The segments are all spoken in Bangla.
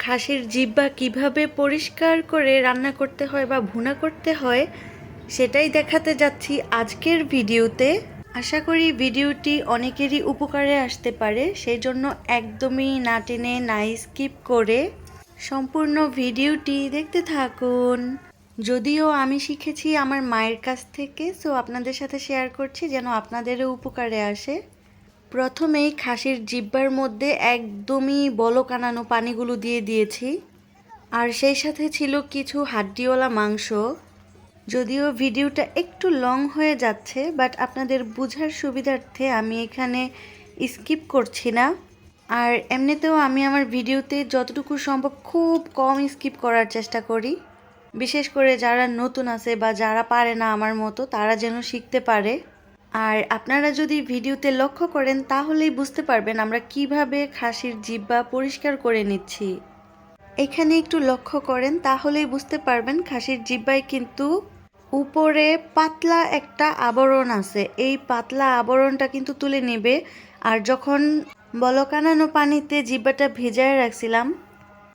খাসির জিহ্বা কিভাবে পরিষ্কার করে রান্না করতে হয় বা ভুনা করতে হয় সেটাই দেখাতে যাচ্ছি আজকের ভিডিওতে। আশা করি ভিডিওটি অনেকেরই উপকারে আসতে পারে, সেই জন্য একদমই না টেনে না স্কিপ করে সম্পূর্ণ ভিডিওটি দেখতে থাকুন। যদিও আমি শিখেছি আমার মায়ের কাছ থেকে, সো আপনাদের সাথে শেয়ার করছি যেন আপনাদেরও উপকারে আসে। প্রথমেই খাসির জিহ্বার মধ্যে একদমই বলক আনানো পানিগুলো দিয়ে দিয়েছি, আর সেই সাথে ছিল কিছু হাড্ডিওয়ালা মাংস। যদিও ভিডিওটা একটু লং হয়ে যাচ্ছে, বাট আপনাদের বোঝার সুবিধার্থে আমি এখানে স্কিপ করছি না। আর এমনিতেও আমি আমার ভিডিওতে যতটুকু সম্ভব খুব কম স্কিপ করার চেষ্টা করি, বিশেষ করে যারা নতুন আছে বা যারা পারে না আমার মতো, তারা যেন শিখতে পারে। আর আপনারা যদি ভিডিওতে লক্ষ্য করেন তাহলেই বুঝতে পারবেন আমরা কিভাবে খাসির জিহ্বা পরিষ্কার করে নিচ্ছি। এখানে একটু লক্ষ্য করেন তাহলেই বুঝতে পারবেন খাসির জিহ্বায় কিন্তু উপরে পাতলা একটা আবরণ আছে, এই পাতলা আবরণটা কিন্তু তুলে নেবে। আর যখন বলকানানো পানিতে জিহ্বাটা ভেজায় রাখছিলাম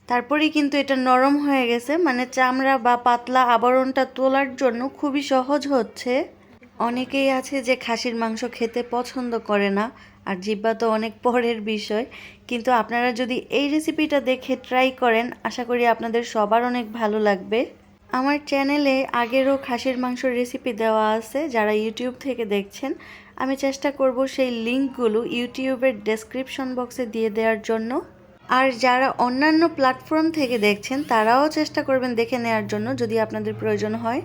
তারপরেই কিন্তু এটা নরম হয়ে গেছে, মানে চামড়া বা পাতলা আবরণটা তোলার জন্য খুবই সহজ হচ্ছে। অনেকেই আছে যে খাসির মাংস খেতে পছন্দ করে না, আর জিহ্বা তো অনেক পরের বিষয়, কিন্তু আপনারা যদি এই রেসিপিটা দেখে ট্রাই করেন আশা করি আপনাদের সবার অনেক ভালো লাগবে। আমার চ্যানেলে আগেরও খাসির মাংসের রেসিপি দেওয়া আছে, যারা ইউটিউব থেকে দেখছেন আমি চেষ্টা করব সেই লিঙ্কগুলো ইউটিউবের ডেসক্রিপশন বক্সে দিয়ে দেওয়ার জন্য। আর যারা অন্যান্য প্ল্যাটফর্ম থেকে দেখছেন তারাও চেষ্টা করবেন দেখে নেওয়ার জন্য যদি আপনাদের প্রয়োজন হয়।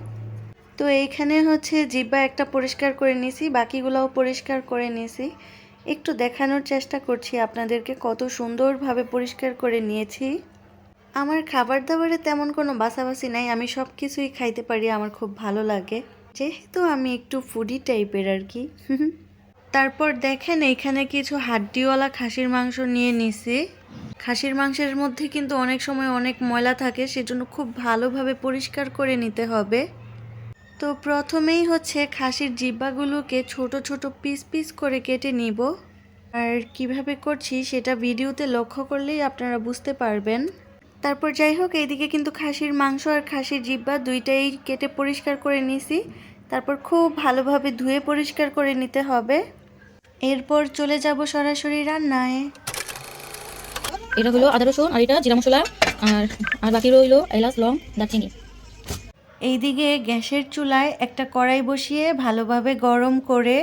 তো এইখানে হচ্ছে জিহ্বা একটা পরিষ্কার করে নিয়েছি, বাকিগুলোও পরিষ্কার করে নিয়েছি। একটু দেখানোর চেষ্টা করছি আপনাদেরকে কত সুন্দরভাবে পরিষ্কার করে নিয়েছি। আমার খাবার দাবারে তেমন কোনো বাছাবাছি নাই, আমি সব কিছুই খাইতে পারি, আমার খুব ভালো লাগে, যেহেতু আমি একটু ফুডি টাইপের আর কি। তারপর দেখেন এইখানে কিছু হাড্ডিওয়ালা খাসির মাংস নিয়ে নিছি। খাসির মাংসের মধ্যে কিন্তু অনেক সময় অনেক ময়লা থাকে, সেজন্য খুব ভালোভাবে পরিষ্কার করে নিতে হবে। তো প্রথমেই হচ্ছে খাসির জিহ্বাগুলোকে ছোট ছোট পিস পিস করে কেটে নিব। আর কিভাবে করছি সেটা ভিডিওতে লক্ষ্য করলেই আপনারা বুঝতে পারবেন। তারপর যাই হোক, এইদিকে কিন্তু খাসির মাংস আর খাসির জিহ্বা দুইটাই কেটে পরিষ্কার করে নিছি। তারপর খুব ভালোভাবে ধুয়ে পরিষ্কার করে নিতে হবে। এরপর চলে যাব সরাসরি রান্নায়। এটা হলো আদা রসুন, আর এটা জিরা মশলা, আর আর বাকি রইলো এলাচ, লং, দারচিনি। এইদিকে গ্যাসের চুলায় একটা কড়াই বসিয়ে ভালোভাবে গরম করে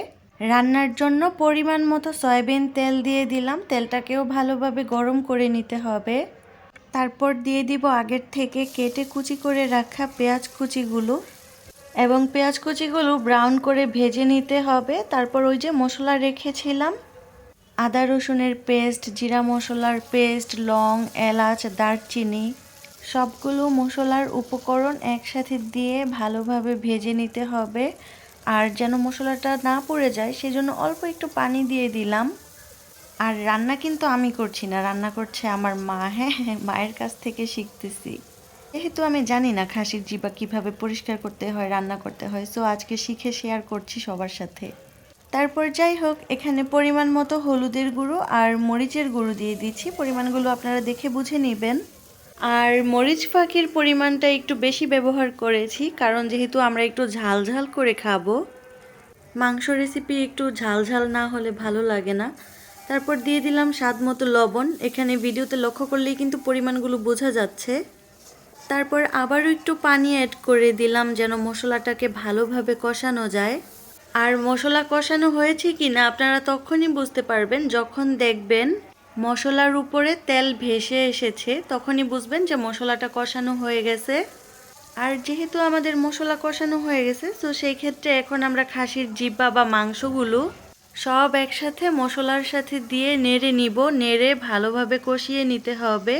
রান্নার জন্য পরিমাণ মতো সয়াবিন তেল দিয়ে দিলাম। তেলটাকেও ভালোভাবে গরম করে নিতে হবে। তারপর দিয়ে দিব আগের থেকে কেটে কুচি করে রাখা পেঁয়াজ কুচিগুলো, এবং পেঁয়াজ কুচিগুলো ব্রাউন করে ভেজে নিতে হবে। তারপর ওই যে মশলা রেখেছিলাম, আদা রসুনের পেস্ট, জিরা মশলার পেস্ট, লং, এলাচ, দারচিনি, সবগুলো মশলার উপকরণ একসাথে দিয়ে ভালোভাবে ভেজে নিতে হবে। আর যেন মশলাটা না পুড়ে যায় সেজন্য অল্প একটু পানি দিয়ে দিলাম। আর রান্না কিন্তু আমি করছি না, রান্না করছে আমার মা। হ্যাঁ, মায়ের কাছ থেকে শিখতেছি, যেহেতু আমি জানি না খাসির জিহ্বা কিভাবে পরিষ্কার করতে হয়, রান্না করতে হয়, সো আজকে শিখে শেয়ার করছি সবার সাথে। তারপর যাই হোক, এখানে পরিমাণ মতো হলুদের গুঁড়ো আর মরিচের গুঁড়ো দিয়ে দিচ্ছি। পরিমাণগুলো আপনারা দেখে বুঝে নেবেন। আর মরিচ ফাঁকির পরিমাণটা একটু বেশি ব্যবহার করেছি, কারণ যেহেতু আমরা একটু ঝাল ঝাল করে খাবো, মাংস রেসিপি একটু ঝাল ঝাল না হলে ভালো লাগে না। তারপর দিয়ে দিলাম স্বাদ মতো লবণ, এখানে ভিডিওতে লক্ষ্য করলেই কিন্তু পরিমাণগুলো বোঝা যাচ্ছে। তারপর আবারও একটু পানি অ্যাড করে দিলাম যেন মশলাটাকে ভালোভাবে কষানো যায়। আর মশলা কষানো হয়েছে কি না আপনারা তখনই বুঝতে পারবেন যখন দেখবেন মশলার উপরে তেল ভেসে এসেছে, তখনই বুঝবেন যে মশলাটা কষানো হয়ে গেছে। আর যেহেতু আমাদের মশলা কষানো হয়ে গেছে, তো সেই ক্ষেত্রে এখন আমরা খাসির জিহ্বা বা মাংসগুলো সব একসাথে মশলার সাথে দিয়ে নেড়ে নিব। নেড়ে ভালোভাবে কষিয়ে নিতে হবে।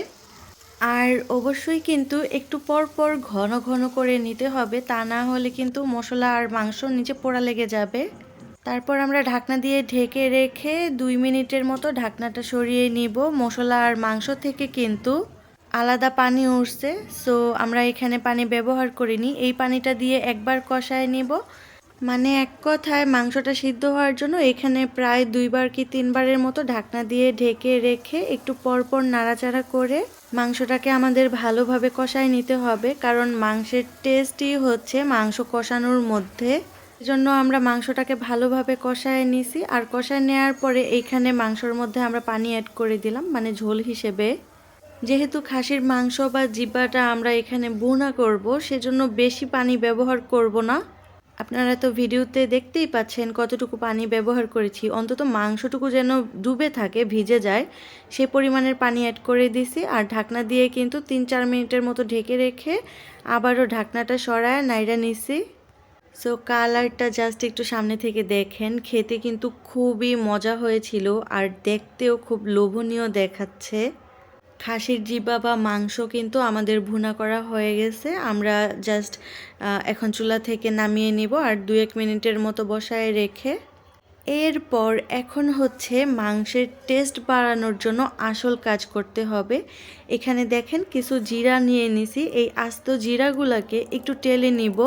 আর অবশ্যই কিন্তু একটু পর পর ঘন ঘন করে নিতে হবে, তা না হলে কিন্তু মশলা আর মাংস নিচে পোড়া লেগে যাবে। তারপর আমরা ঢাকনা দিয়ে ঢেকে রেখে 2 মিনিটের মতো ঢাকনাটা সরিয়ে নিব। মশলা আর মাংস থেকে কিন্তু আলাদা পানি উঠছে, সো আমরা এখানে পানি ব্যবহার করিনি। এই পানিটা দিয়ে একবার কষায় নিব, মানে এক কথায় মাংসটা সিদ্ধ হওয়ার জন্য এখানে প্রায় 2 বার কি 3 বারের মতো ঢাকনা দিয়ে ঢেকে রেখে একটু পরপর নাড়াচাড়া করে মাংসটাকে আমাদের ভালোভাবে কষায় নিতে হবে, কারণ মাংসের টেস্টই হচ্ছে মাংস কষানোর মধ্যে। এজন্য আমরা মাংসটাকে ভালোভাবে কষায় নিছি, আর কষায় নেওয়ার পরে এইখানে মাংসর মধ্যে আমরা পানি অ্যাড করে দিলাম, মানে ঝোল হিসেবে। যেহেতু খাসির মাংস বা জিব্বাটা আমরা এখানে ভুনা করব, সেজন্য বেশি পানি ব্যবহার করব না। আপনারা তো ভিডিওতে দেখতেই পাচ্ছেন কতটুকু পানি ব্যবহার করেছি, অন্তত মাংসটুকু যেন ডুবে থাকে, ভিজে যায়, সে পরিমাণের পানি অ্যাড করে দিছি। আর ঢাকনা দিয়ে কিন্তু 3-4 মিনিটের মতো ঢেকে রেখে আবারও ঢাকনাটা সরায় নাইড়া নিছি। সো কালারটা জাস্ট একটু সামনে থেকে দেখেন, খেতে কিন্তু খুবই মজা হয়েছিল আর দেখতেও খুব লোভনীয় দেখাচ্ছে। খাসির জিহ্বা বা মাংস কিন্তু আমাদের ভুনা করা হয়ে গেছে। আমরা জাস্ট এখন চুলা থেকে নামিয়ে নিব আর 2-1 মিনিটের মতো বসায় রেখে। এরপর এখন হচ্ছে মাংসের টেস্ট বাড়ানোর জন্য আসল কাজ করতে হবে। এখানে দেখেন কিছু জিরা নিয়ে নিছি, এই আস্ত জিরাগুলোকে একটু টেলে নিব,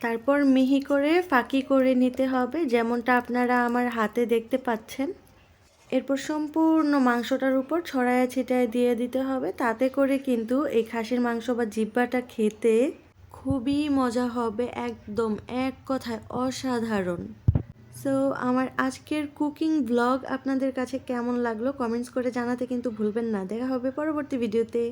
তারপর মিহি করে ফাঁকি করে নিতে হবে, যেমনটা আপনারা আমার হাতে দেখতে পাচ্ছেন। এরপর সম্পূর্ণ মাংসটার উপর ছড়ায়া ছিটায় দিয়ে দিতে হবে, তাতে করে কিন্তু এই খাসির মাংস বা জিহ্বাটা খেতে খুবই মজা হবে, একদম এক কথায় অসাধারণ। সো আমার আজকের কুকিং ব্লগ আপনাদের কাছে কেমন লাগলো কমেন্টস করে জানাতে কিন্তু ভুলবেন না। দেখা হবে পরবর্তী ভিডিওতে।